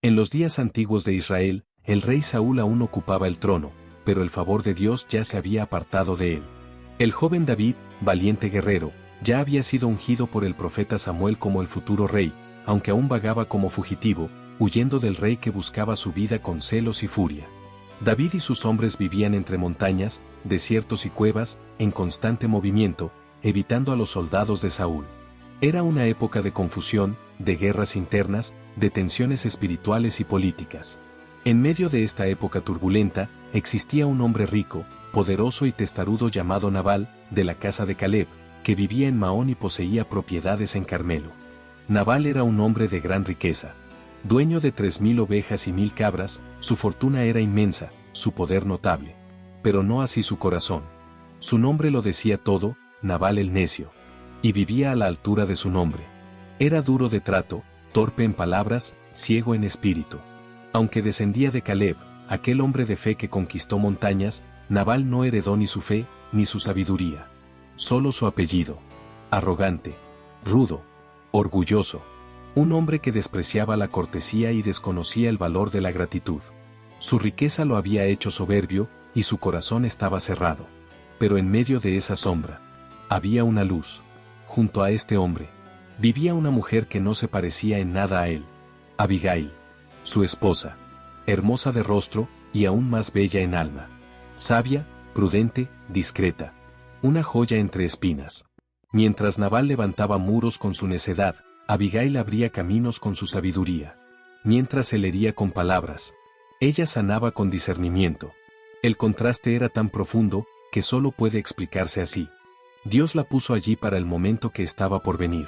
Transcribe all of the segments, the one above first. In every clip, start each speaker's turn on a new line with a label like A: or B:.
A: En los días antiguos de Israel, el rey Saúl aún ocupaba el trono, pero el favor de Dios ya se había apartado de él. El joven David, valiente guerrero, ya había sido ungido por el profeta Samuel como el futuro rey, aunque aún vagaba como fugitivo, huyendo del rey que buscaba su vida con celos y furia. David y sus hombres vivían entre montañas, desiertos y cuevas, en constante movimiento, evitando a los soldados de Saúl. Era una época de confusión, de guerras internas, de tensiones espirituales y políticas. En medio de esta época turbulenta, existía un hombre rico, poderoso y testarudo llamado Nabal, de la casa de Caleb, que vivía en Maón y poseía propiedades en Carmelo. Nabal era un hombre de gran riqueza. Dueño de 3000 ovejas y 1000 cabras, su fortuna era inmensa, su poder notable. Pero no así su corazón. Su nombre lo decía todo, Nabal el necio. Y vivía a la altura de su nombre. Era duro de trato, torpe en palabras, ciego en espíritu. Aunque descendía de Caleb, aquel hombre de fe que conquistó montañas, Nabal no heredó ni su fe, ni su sabiduría. Solo su apellido. Arrogante, rudo, orgulloso. Un hombre que despreciaba la cortesía y desconocía el valor de la gratitud. Su riqueza lo había hecho soberbio, y su corazón estaba cerrado. Pero en medio de esa sombra, había una luz. Junto a este hombre, vivía una mujer que no se parecía en nada a él. Abigail, su esposa. Hermosa de rostro, y aún más bella en alma. Sabia, prudente, discreta. Una joya entre espinas. Mientras Nabal levantaba muros con su necedad, Abigail abría caminos con su sabiduría. Mientras él hería con palabras, ella sanaba con discernimiento. El contraste era tan profundo, que solo puede explicarse así. Dios la puso allí para el momento que estaba por venir.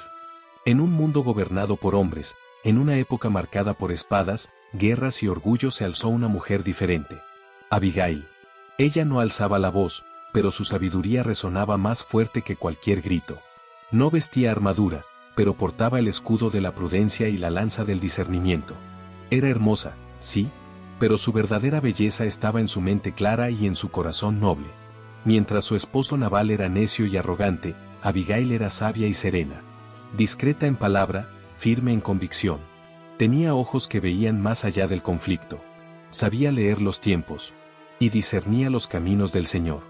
A: En un mundo gobernado por hombres, en una época marcada por espadas, guerras y orgullo se alzó una mujer diferente. Abigail. Ella no alzaba la voz, pero su sabiduría resonaba más fuerte que cualquier grito. No vestía armadura, pero portaba el escudo de la prudencia y la lanza del discernimiento. Era hermosa, sí, pero su verdadera belleza estaba en su mente clara y en su corazón noble. Mientras su esposo Nabal era necio y arrogante, Abigail era sabia y serena. Discreta en palabra, firme en convicción. Tenía ojos que veían más allá del conflicto. Sabía leer los tiempos. Y discernía los caminos del Señor.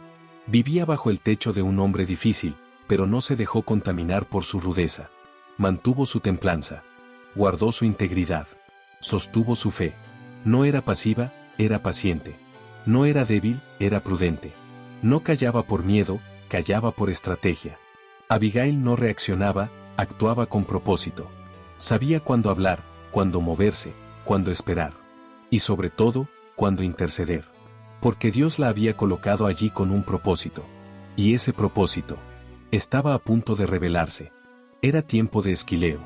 A: Vivía bajo el techo de un hombre difícil, pero no se dejó contaminar por su rudeza. Mantuvo su templanza. Guardó su integridad. Sostuvo su fe. No era pasiva, era paciente. No era débil, era prudente. No callaba por miedo, callaba por estrategia. Abigail no reaccionaba, actuaba con propósito. Sabía cuándo hablar, cuándo moverse, cuándo esperar. Y sobre todo, cuándo interceder. Porque Dios la había colocado allí con un propósito. Y ese propósito estaba a punto de revelarse. Era tiempo de esquileo.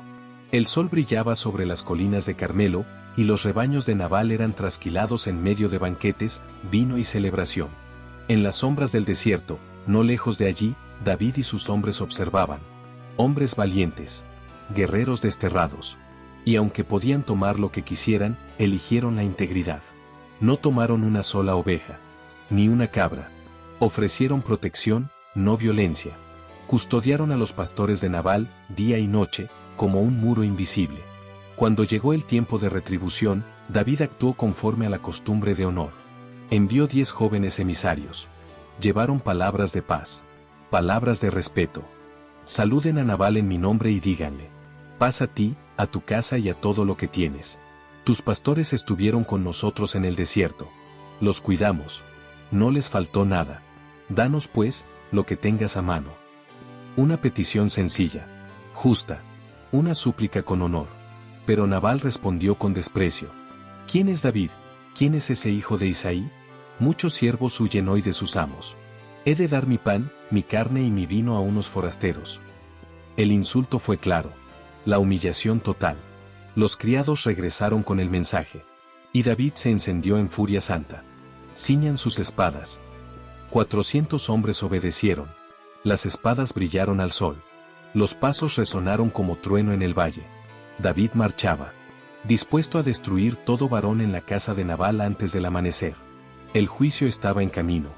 A: El sol brillaba sobre las colinas de Carmelo, y los rebaños de Nabal eran trasquilados en medio de banquetes, vino y celebración. En las sombras del desierto, no lejos de allí, David y sus hombres observaban. Hombres valientes. Guerreros desterrados. Y aunque podían tomar lo que quisieran, eligieron la integridad. No tomaron una sola oveja. Ni una cabra. Ofrecieron protección, no violencia. Custodiaron a los pastores de Nabal, día y noche, como un muro invisible. Cuando llegó el tiempo de retribución, David actuó conforme a la costumbre de honor. Envió 10 jóvenes emisarios. Llevaron palabras de paz. Palabras de respeto. Saluden a Nabal en mi nombre y díganle: paz a ti, a tu casa y a todo lo que tienes. Tus pastores estuvieron con nosotros en el desierto. Los cuidamos. No les faltó nada. Danos pues, lo que tengas a mano. Una petición sencilla. Justa. Una súplica con honor. Pero Nabal respondió con desprecio. ¿Quién es David? ¿Quién es ese hijo de Isaí? Muchos siervos huyen hoy de sus amos. He de dar mi pan, mi carne y mi vino a unos forasteros. El insulto fue claro. La humillación total. Los criados regresaron con el mensaje. Y David se encendió en furia santa. Ciñan sus espadas. 400 hombres obedecieron. Las espadas brillaron al sol. Los pasos resonaron como trueno en el valle. David marchaba, dispuesto a destruir todo varón en la casa de Nabal antes del amanecer. El juicio estaba en camino.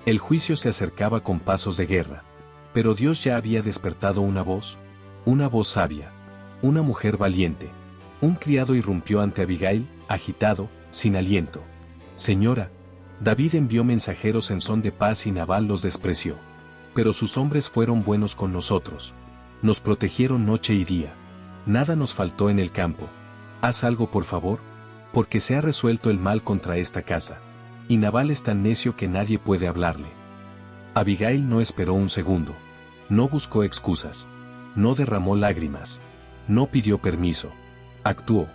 A: El juicio se acercaba con pasos de guerra. Pero Dios ya había despertado una voz sabia. Una mujer valiente. Un criado irrumpió ante Abigail, agitado, sin aliento. Señora, David envió mensajeros en son de paz y Nabal los despreció. Pero sus hombres fueron buenos con nosotros. Nos protegieron noche y día. Nada nos faltó en el campo. Haz algo por favor, porque se ha resuelto el mal contra esta casa. Y Nabal es tan necio que nadie puede hablarle. Abigail no esperó un segundo. No buscó excusas. No derramó lágrimas. No pidió permiso. Actuó.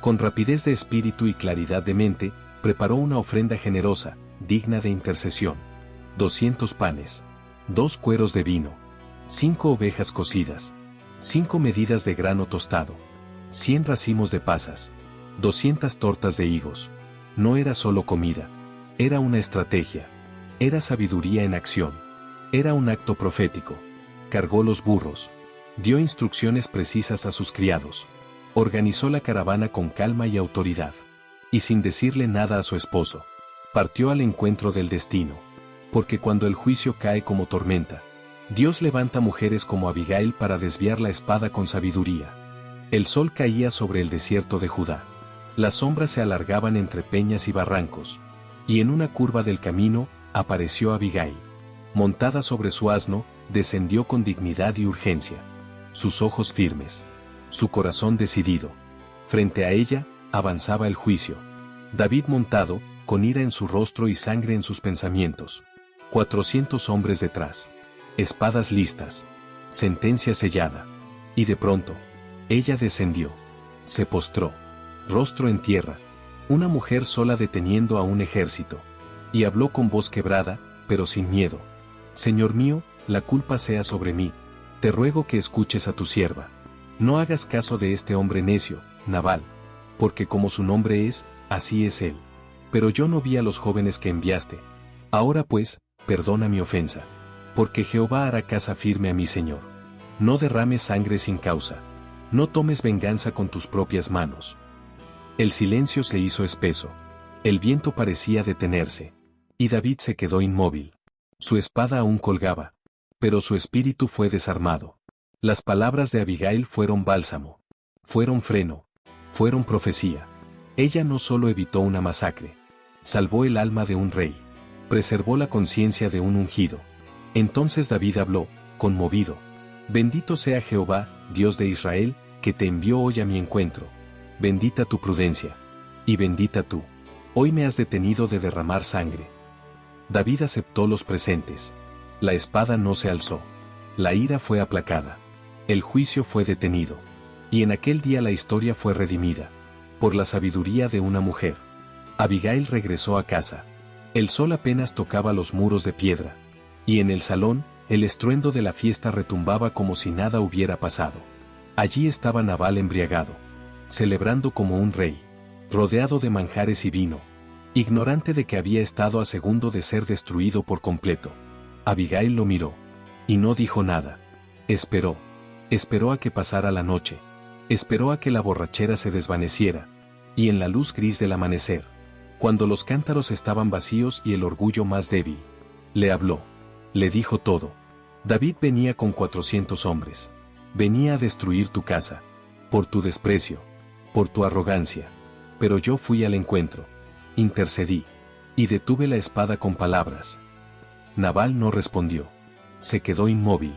A: Con rapidez de espíritu y claridad de mente, preparó una ofrenda generosa, digna de intercesión. 200 panes. 2 cueros de vino. 5 ovejas cocidas. 5 medidas de grano tostado. 100 racimos de pasas. 200 tortas de higos. No era solo comida. Era una estrategia. Era sabiduría en acción. Era un acto profético. Cargó los burros. Dio instrucciones precisas a sus criados. Organizó la caravana con calma y autoridad. Y sin decirle nada a su esposo, partió al encuentro del destino. Porque cuando el juicio cae como tormenta, Dios levanta mujeres como Abigail para desviar la espada con sabiduría. El sol caía sobre el desierto de Judá. Las sombras se alargaban entre peñas y barrancos. Y en una curva del camino, apareció Abigail. Montada sobre su asno, descendió con dignidad y urgencia. Sus ojos firmes. Su corazón decidido. Frente a ella, avanzaba el juicio. David montado, con ira en su rostro y sangre en sus pensamientos. 400 hombres detrás. Espadas listas. Sentencia sellada. Y de pronto, ella descendió. Se postró. Rostro en tierra. Una mujer sola deteniendo a un ejército. Y habló con voz quebrada, pero sin miedo. Señor mío, la culpa sea sobre mí. Te ruego que escuches a tu sierva. No hagas caso de este hombre necio, Nabal. Porque como su nombre es, así es él. Pero yo no vi a los jóvenes que enviaste. Ahora pues, perdona mi ofensa. Porque Jehová hará casa firme a mi Señor. No derrames sangre sin causa. No tomes venganza con tus propias manos. El silencio se hizo espeso. El viento parecía detenerse. Y David se quedó inmóvil. Su espada aún colgaba. Pero su espíritu fue desarmado. Las palabras de Abigail fueron bálsamo. Fueron freno. Fueron profecía. Ella no solo evitó una masacre. Salvó el alma de un rey. Preservó la conciencia de un ungido. Entonces David habló, conmovido. Bendito sea Jehová, Dios de Israel, que te envió hoy a mi encuentro. Bendita tu prudencia. Y bendita tú. Hoy me has detenido de derramar sangre. David aceptó los presentes. La espada no se alzó. La ira fue aplacada. El juicio fue detenido. Y en aquel día la historia fue redimida. Por la sabiduría de una mujer. Abigail regresó a casa. El sol apenas tocaba los muros de piedra. Y en el salón, el estruendo de la fiesta retumbaba como si nada hubiera pasado. Allí estaba Nabal embriagado. Celebrando como un rey. Rodeado de manjares y vino. Ignorante de que había estado a segundo de ser destruido por completo. Abigail lo miró. Y no dijo nada. Esperó. Esperó a que pasara la noche. Esperó a que la borrachera se desvaneciera. Y en la luz gris del amanecer, cuando los cántaros estaban vacíos y el orgullo más débil, le habló. Le dijo todo. David venía con 400 hombres. Venía a destruir tu casa. Por tu desprecio. Por tu arrogancia. Pero yo fui al encuentro. Intercedí. Y detuve la espada con palabras. Nabal no respondió. Se quedó inmóvil.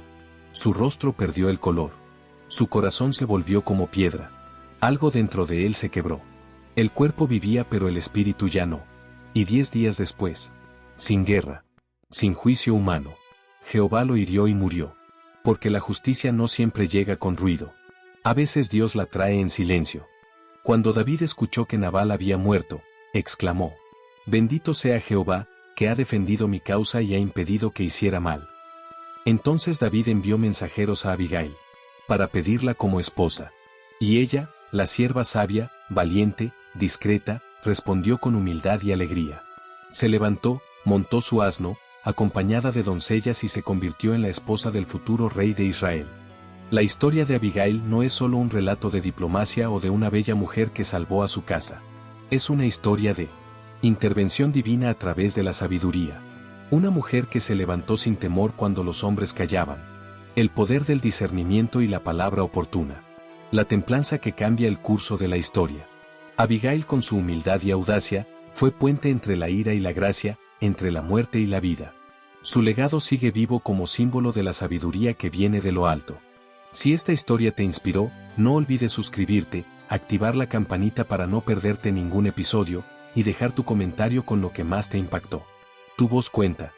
A: Su rostro perdió el color. Su corazón se volvió como piedra. Algo dentro de él se quebró. El cuerpo vivía pero el espíritu ya no. Y 10 días después, sin guerra, sin juicio humano, Jehová lo hirió y murió. Porque la justicia no siempre llega con ruido. A veces Dios la trae en silencio. Cuando David escuchó que Nabal había muerto, exclamó: Bendito sea Jehová, que ha defendido mi causa y ha impedido que hiciera mal. Entonces David envió mensajeros a Abigail, para pedirla como esposa. Y ella, la sierva sabia, valiente, discreta, respondió con humildad y alegría. Se levantó, montó su asno, acompañada de doncellas y se convirtió en la esposa del futuro rey de Israel. La historia de Abigail no es solo un relato de diplomacia o de una bella mujer que salvó a su casa. Es una historia de intervención divina a través de la sabiduría. Una mujer que se levantó sin temor cuando los hombres callaban. El poder del discernimiento y la palabra oportuna. La templanza que cambia el curso de la historia. Abigail, con su humildad y audacia, fue puente entre la ira y la gracia, entre la muerte y la vida. Su legado sigue vivo como símbolo de la sabiduría que viene de lo alto. Si esta historia te inspiró, no olvides suscribirte, activar la campanita para no perderte ningún episodio, y dejar tu comentario con lo que más te impactó. Tu voz cuenta.